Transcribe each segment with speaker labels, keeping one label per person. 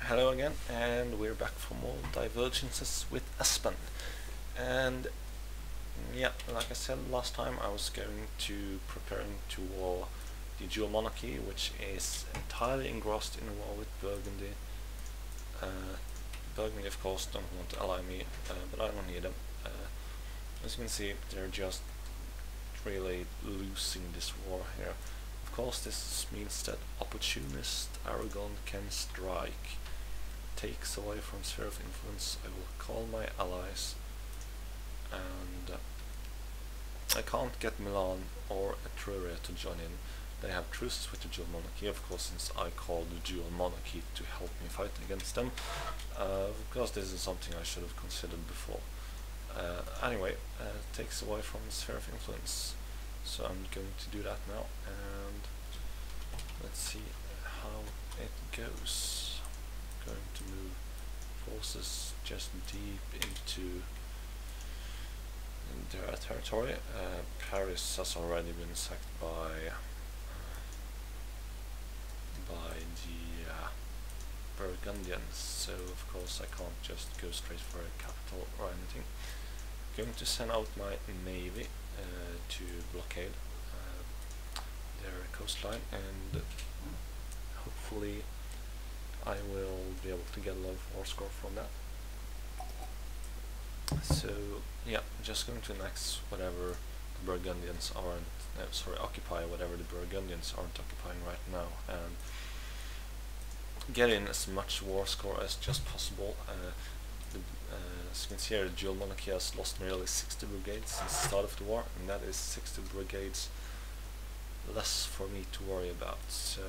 Speaker 1: Hello again, and we're back for more Divergences with Espen. And yeah, like I said last time, I was preparing to war the dual monarchy, which is entirely engrossed in a war with Burgundy. Burgundy, of course, don't want to ally me, but I don't need them. As you can see, they're just really losing this war here. Of course, this means that opportunist Aragon can strike. Takes away from sphere of influence. I will call my allies, and I can't get Milan or Etruria to join in. They have truces with the dual monarchy, of course, since I called the dual monarchy to help me fight against them. Of course, this is something I should have considered before. Anyway, takes away from the sphere of influence, so I'm going to do that now, and let's see how it goes. Going to move forces just deep into their territory. Paris has already been sacked by the Burgundians, so of course I can't just go straight for a capital or anything. Going to send out my navy to blockade their coastline, and hopefully I will be able to get a lot of war score from that. So yeah, just going to annex whatever the Burgundians aren't, occupy whatever the Burgundians aren't occupying right now, and get in as much war score as just possible. As you can see here, the dual monarchy has lost nearly 60 brigades since the start of the war, and that is 60 brigades less for me to worry about. So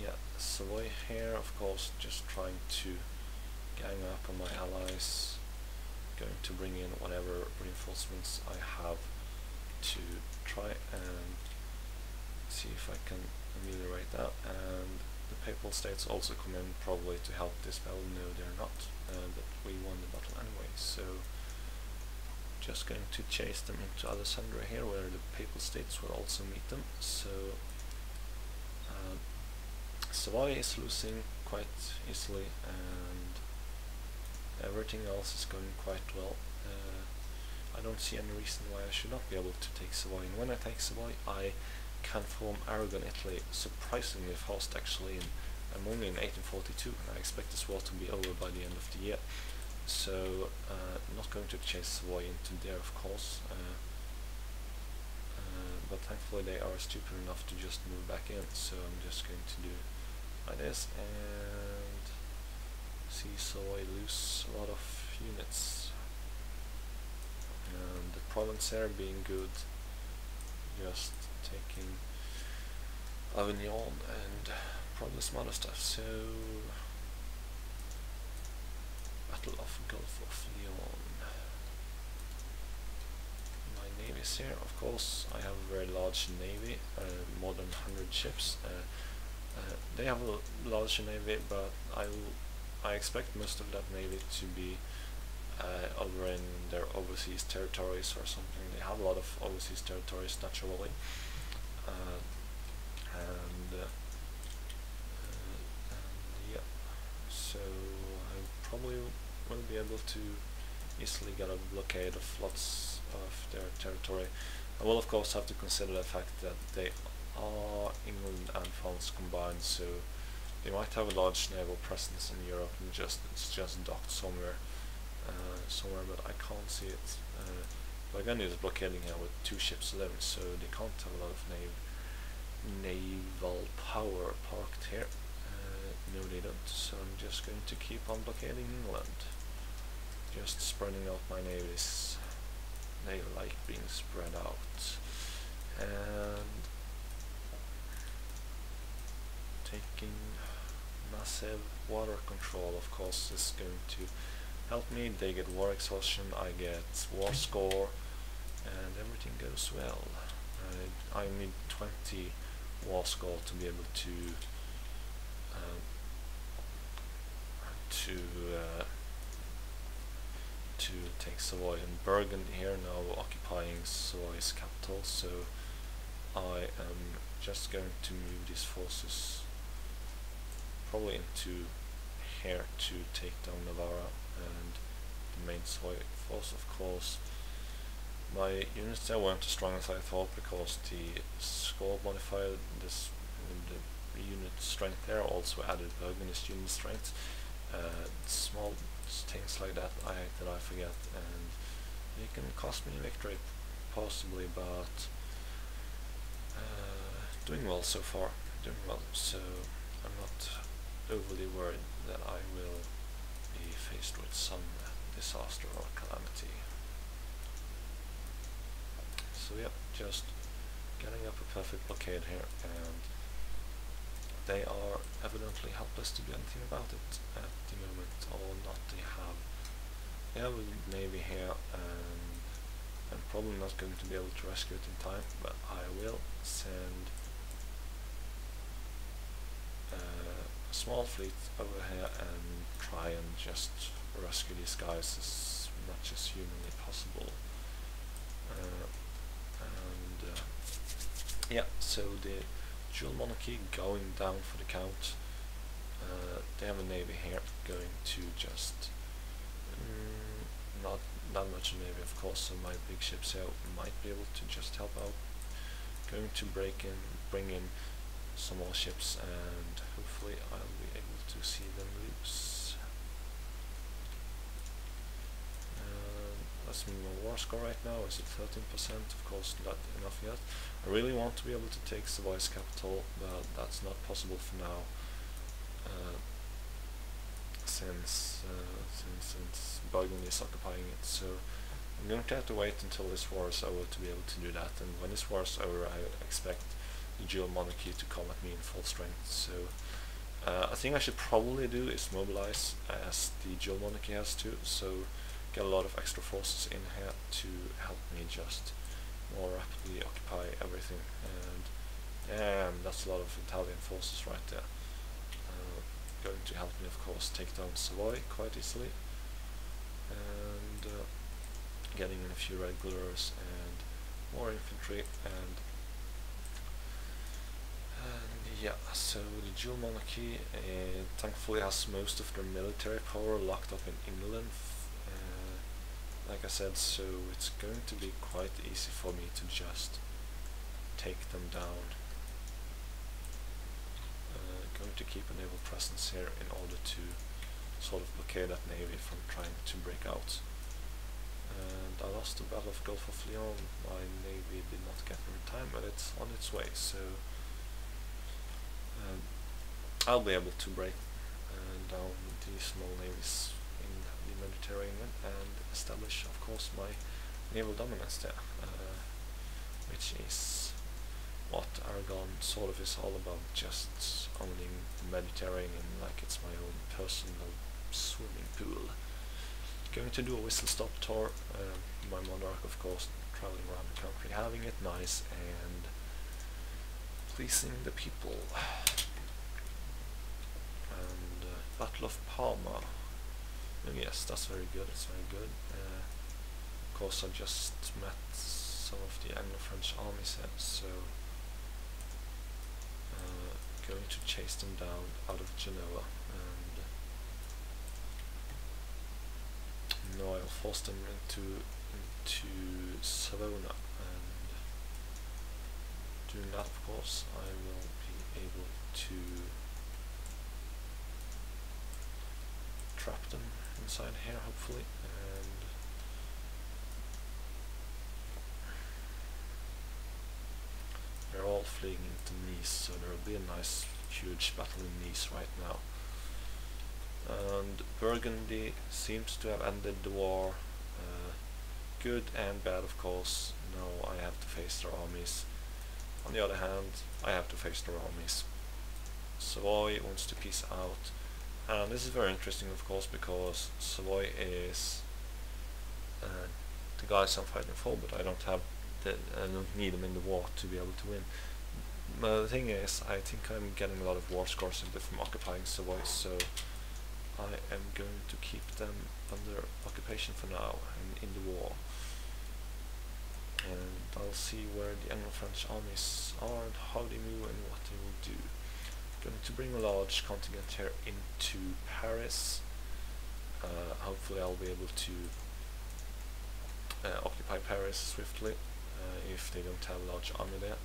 Speaker 1: yeah, Savoy here, of course, just trying to gang up on my allies, going to bring in whatever reinforcements I have to try and see if I can ameliorate that. And the Papal States also come in probably to help this battle. No, they're not, but we won the battle anyway, so just going to chase them into Alessandria here, where the Papal States will also meet them. So Savoy is losing quite easily, and everything else is going quite well. I don't see any reason why I should not be able to take Savoy, and when I take Savoy I can form Aragon-Italy surprisingly fast actually. I'm only in 1842, and I expect this war to be over by the end of the year. So not going to chase Savoy into there, of course, but thankfully they are stupid enough to just move back in, so I'm just going to do like this and see Savoy lose a lot of units. And the province there being good, just taking Avignon and probably some other stuff. So Battle of Gulf of Lyon. My navy is here, of course. I have a very large navy, more than 100 ships. They have a large navy, but I expect most of that navy to be over in their overseas territories or something. They have a lot of overseas territories naturally, and yeah, so I probably will be able to easily get a blockade of lots of their territory. I will of course have to consider the fact that they are England and France combined, so they might have a large naval presence in Europe and it's just docked somewhere, but I can't see it. Burgundy is blockading here with 2 ships alone, so they can't have a lot of naval power parked here. No, they don't, so I'm just going to keep on blockading England. Just spreading out my navies. They like being spread out. And taking massive water control, of course, is going to help me. They get war exhaustion, I get war score, and everything goes well. I need 20 war score to be able to take Savoy, and Burgundy here now occupying Savoy's capital, so I am just going to move these forces probably into here to take down Navarra and the main Savoy force, of course. My units there weren't as strong as I thought, because the score modifier, the unit strength there, also added Burgundy's unit strength. Small things like that I forget, and it can cost me a victory possibly, but doing well so far, doing well, so I'm not overly worried that I will be faced with some disaster or calamity. So yeah, just getting up a perfect blockade here, and they are evidently helpless to do anything about it at the moment, or not. They have a navy here, and I'm probably not going to be able to rescue it in time, but I will send a small fleet over here and try and just rescue these guys as much as humanly possible. Yeah, so the dual monarchy going down for the count. They have a navy here going to just not that much a navy, of course, so my big ships here might be able to just help out. Going to bring in some more ships, and hopefully I'll be able to see them loose. That's my war score right now. Is it 13%? Of course, not enough yet. I really want to be able to take Savoy's capital, but that's not possible for now. Since Burgundy is occupying it, so I'm going to have to wait until this war is over to be able to do that. And when this war is over, I expect the dual monarchy to come at me in full strength. So I think I should probably do is mobilize as the dual monarchy has to, so get a lot of extra forces in here to help me just more rapidly occupy everything. And damn, that's a lot of Italian forces right there. Going to help me, of course, take down Savoy quite easily, and getting in a few regulars and more infantry, and yeah, so the dual monarchy thankfully has most of their military power locked up in England, like I said, so it's going to be quite easy for me to just take them down. Going to keep a naval presence here in order to sort of blockade that navy from trying to break out. And I lost the Battle of Gulf of Lyons. My navy did not get there in time, but it's on its way, so I'll be able to break down the small navies in the Mediterranean and establish, of course, my naval dominance there, which is what Aragon sort of is all about, just owning the Mediterranean like it's my own personal swimming pool. Going to do a whistle-stop tour, my monarch, of course, traveling around the country, having it nice and pleasing the people. And Battle of Parma, and yes, that's very good, it's very good. Of course, I just met some of the Anglo-French armies here, so going to chase them down out of Genoa, and now I'll force them into Savona, and doing that, of course, I will be able to trap them inside here, hopefully, and they're all fleeing into Nice, so there will be a nice huge battle in Nice right now. And Burgundy seems to have ended the war, good and bad, of course. Now I have to face their armies. On the other hand, I have to face their armies. Savoy wants to peace out, and this is very interesting, of course, because Savoy is the guys I'm fighting for, but I don't need them in the war to be able to win. But the thing is, I think I'm getting a lot of war scores simply from occupying Savoy, so I am going to keep them under occupation for now and in the war. And I'll see where the Anglo-French armies are and how they move and what they will do. Going to bring a large contingent here into Paris. Hopefully I'll be able to occupy Paris swiftly if they don't have a large army there.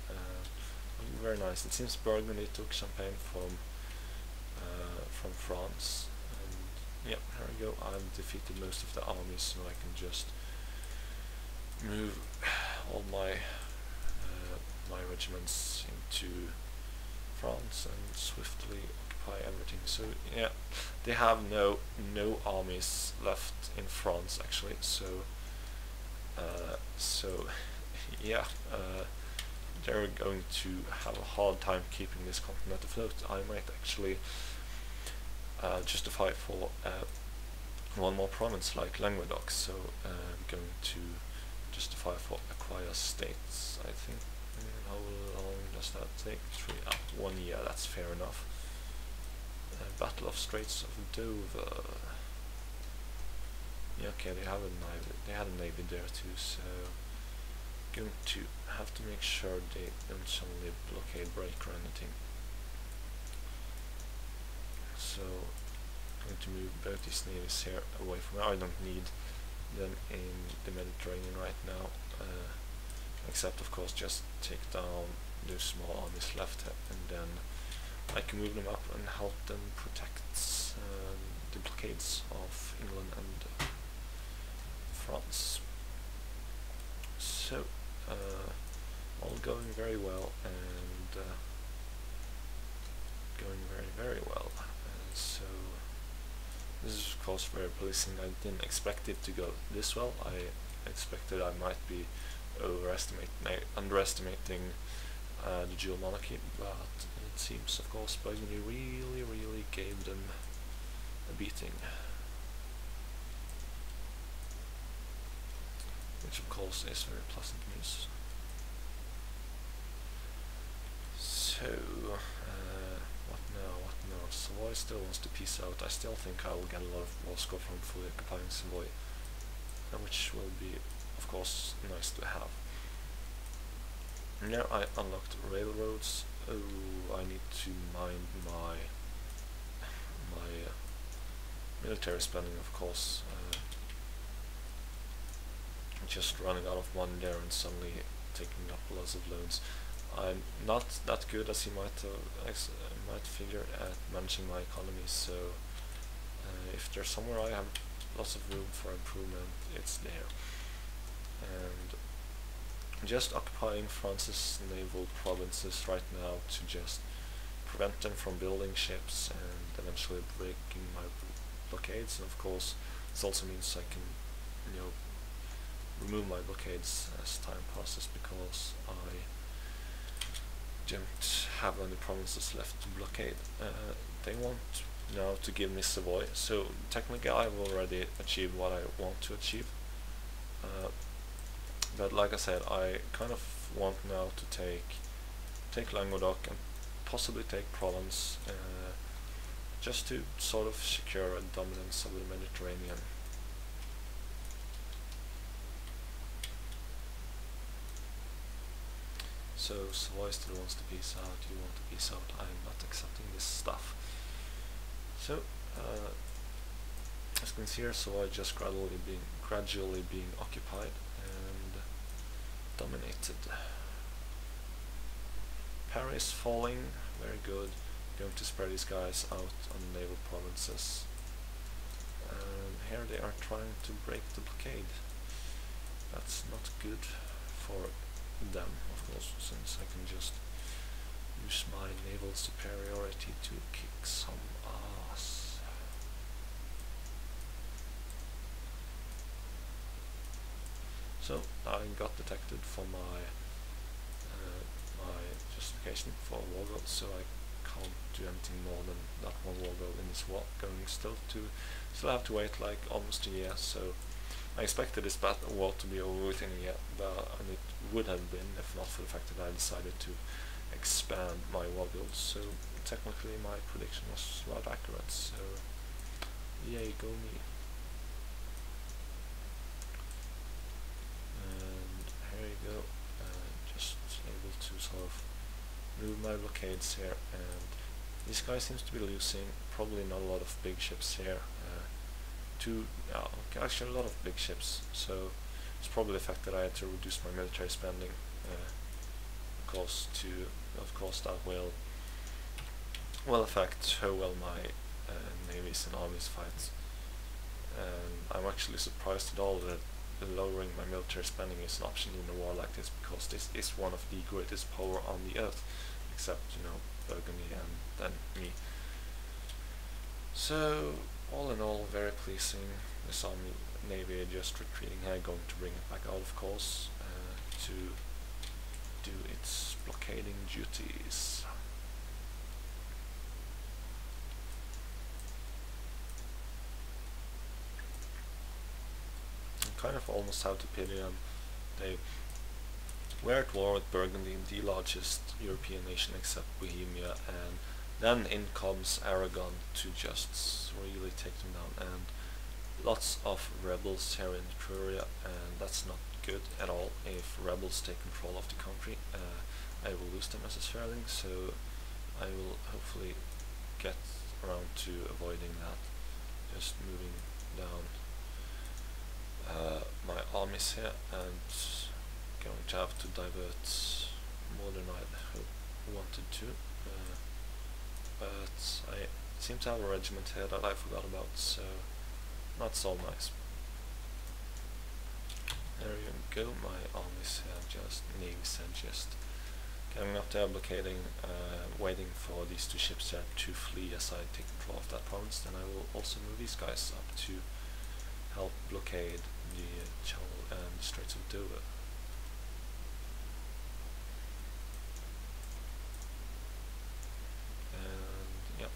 Speaker 1: Very nice. It seems Burgundy took Champagne from France, and yeah, here we go. I've defeated most of the armies, so I can just move all my my regiments into France and swiftly occupy everything. So yeah, they have no armies left in France actually. So yeah, they're going to have a hard time keeping this continent afloat. I might actually justify for one more province like Languedoc. So I'm going to justify for acquire states. I think. How long does that take? 1 year. That's fair enough. Battle of Straits of Dover. Yeah, okay, they have a navy. They had a navy there too. So going to have to make sure they don't suddenly blockade break or anything. So I'm going to move both these navies here away from me. I don't need them in the Mediterranean right now. Except of course just take down those small armies left, and then I can move them up and help them protect the blockades of England and France. So all going very well, and going very well. So this is of course very pleasing. I didn't expect it to go this well. I expected I might be underestimating the dual monarchy, but it seems of course Burgundy really gave them a beating, which of course is very pleasant news. So what now? Savoy still wants to peace out. I still think I will get a lot of war score from fully occupying Savoy, which will be of course nice to have. Now I unlocked railroads. Oh, I need to mind my military spending, of course. Just running out of money there and suddenly taking up lots of loans. I'm not that good, as you might figure, at managing my economy. So if there's somewhere I have lots of room for improvement, it's there. And just occupying France's naval provinces right now to just prevent them from building ships and eventually breaking my blockades. And of course this also means I can, remove my blockades as time passes, because I don't have any provinces left to blockade. They want now to give me Savoy, so technically I've already achieved what I want to achieve. But like I said, I kind of want now to take Languedoc and possibly take Provence, just to sort of secure a dominance over the Mediterranean. So Savoy still wants to peace out. You want to peace out. I'm not accepting this stuff. So as you can see here, Savoy just gradually being occupied and dominated. Paris falling, very good. Going to spread these guys out on the naval provinces. And here they are trying to break the blockade. That's not good for them, of course, since I can just use my naval superiority to kick some ass. So I got detected for my justification for a war goal, so I can't do anything more than that one war goal in this war. Still have to wait like almost a year. So I expected this war to be over within a year, and it would have been if not for the fact that I decided to expand my war goals. So technically my prediction was right accurate. So yay, go me. And here you go. Just able to sort of move my blockades here, and This guy seems to be losing, probably not a lot of big ships here. Okay, actually a lot of big ships, so it's probably the fact that I had to reduce my military spending, of course that will affect how well my navies and armies fight. And I'm actually surprised at all that lowering my military spending is an option in a war like this, because this is one of the greatest power on the earth, except, you know, Burgundy and then me. So all in all, very pleasing. This army navy just retreating here, going to bring it back out, of course, to do its blockading duties. Kind of almost have to pity them. They were at war with Burgundy, the largest European nation except Bohemia, and then in comes Aragon to just really take them down, and lots of rebels here in Etruria, and that's not good at all. If rebels take control of the country, I will lose them as a Sterling, so I will hopefully get around to avoiding that. Just moving down my armies here, and going to have to divert more than I wanted to, but I seem to have a regiment here that I forgot about, so not so nice. There you go, my armies here, just navies and just coming up there, blockading, waiting for these two ships here to flee as I take control of that province. Then I will also move these guys up to help blockade the Channel and the Straits of Dover. And yeah,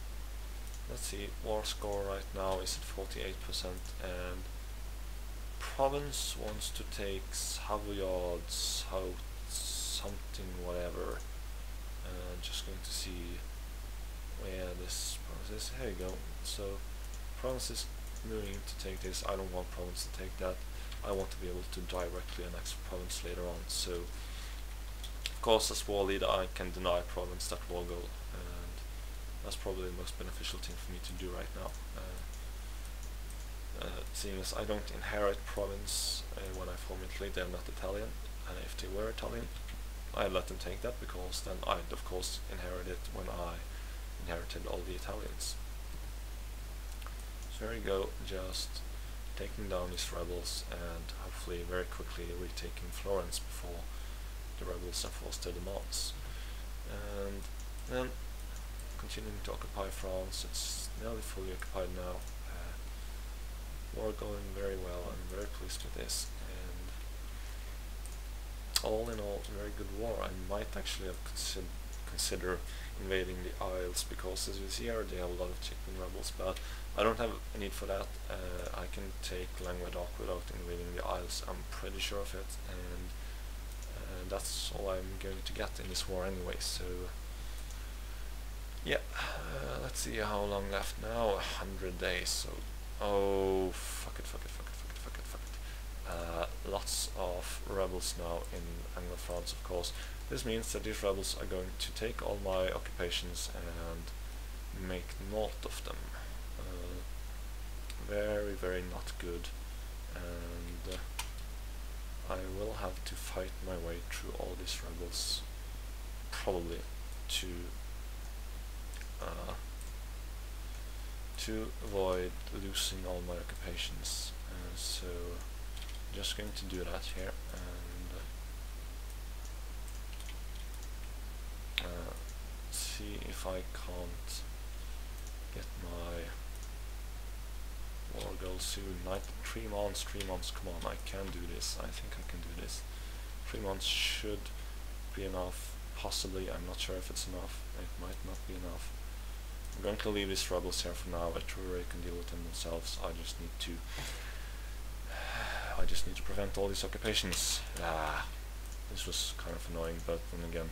Speaker 1: let's see, war score right now is at 48%, and province wants to take Savoyards, something whatever. Just going to see where this province is. Here you go. So province is moving to take this. I don't want province to take that. I want to be able to directly annex province later on. So of course, as war leader, I can deny province that war goal, and that's probably the most beneficial thing for me to do right now. Seeing as I don't inherit province when I form Italy, they're not Italian, and if they were Italian, I'd let them take that, because then I'd of course inherit it when I inherited all the Italians. So there you go, just taking down these rebels and hopefully very quickly retaking Florence before the rebels are forced their demands. And then continuing to occupy France. It's nearly fully occupied now. War going very well. I'm very pleased with this, and all in all, very good war. I might actually have consider invading the Isles, because as you see here, they have a lot of chicken rebels, but I don't have a need for that. I can take Languedoc without invading the Isles, I'm pretty sure of it, and that's all I'm going to get in this war anyway, so yeah, let's see how long left now. 100 days, so oh, fuck it. Lots of rebels now in Anglo-France, of course. This means that these rebels are going to take all my occupations and make naught of them. Very, very not good, and I will have to fight my way through all these rebels, probably to avoid losing all my occupations. So I'm just going to do that here, and see if I can't get my war goal soon. 3 months, come on, I can do this. I think I can do this. 3 months should be enough, possibly. I'm not sure if it's enough. It might not be enough. I'm going to leave these rebels here for now. Etruria can deal with them themselves. I just need to prevent all these occupations. This was kind of annoying, but then again,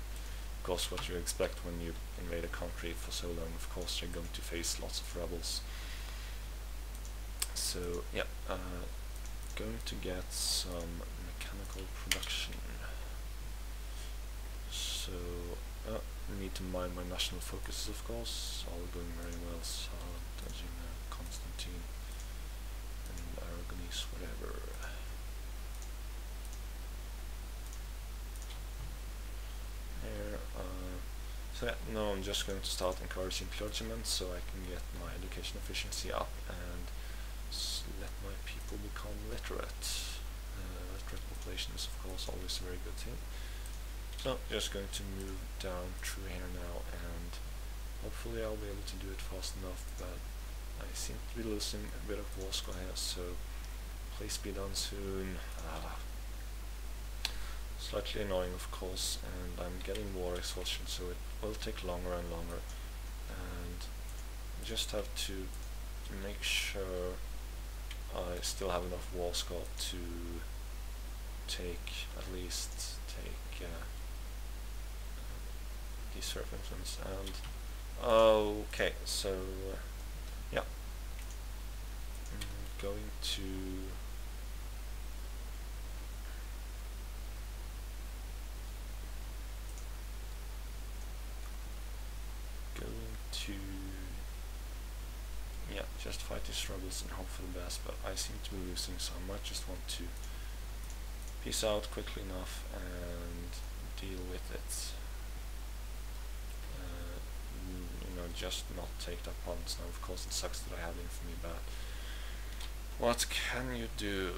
Speaker 1: of course, what you expect when you invade a country for so long. Of course, you're going to face lots of rebels. So yeah, going to get some mechanical production. So need to mind my national focuses, of course. All going very well. So dodging Constantine and Aragonese, whatever. Here, so yeah, no, I'm just going to start encouraging clergymen so I can get my education efficiency up and let my people become literate. Literate population is of course always a very good thing. So just going to move down through here now, and hopefully I'll be able to do it fast enough, but I seem to be losing a bit of war score here, so please be done soon. Slightly annoying of course, and I'm getting war exhaustion, so it will take longer and longer, and I just have to make sure I still have enough war score to at least take these circumstances. And okay, so yeah, I'm going to just fight these rebels and hope for the best, but I seem to be losing, so I might just want to peace out quickly enough and deal with it. You know, just not take that province now. Of course it sucks that I have infamy, but what can you do?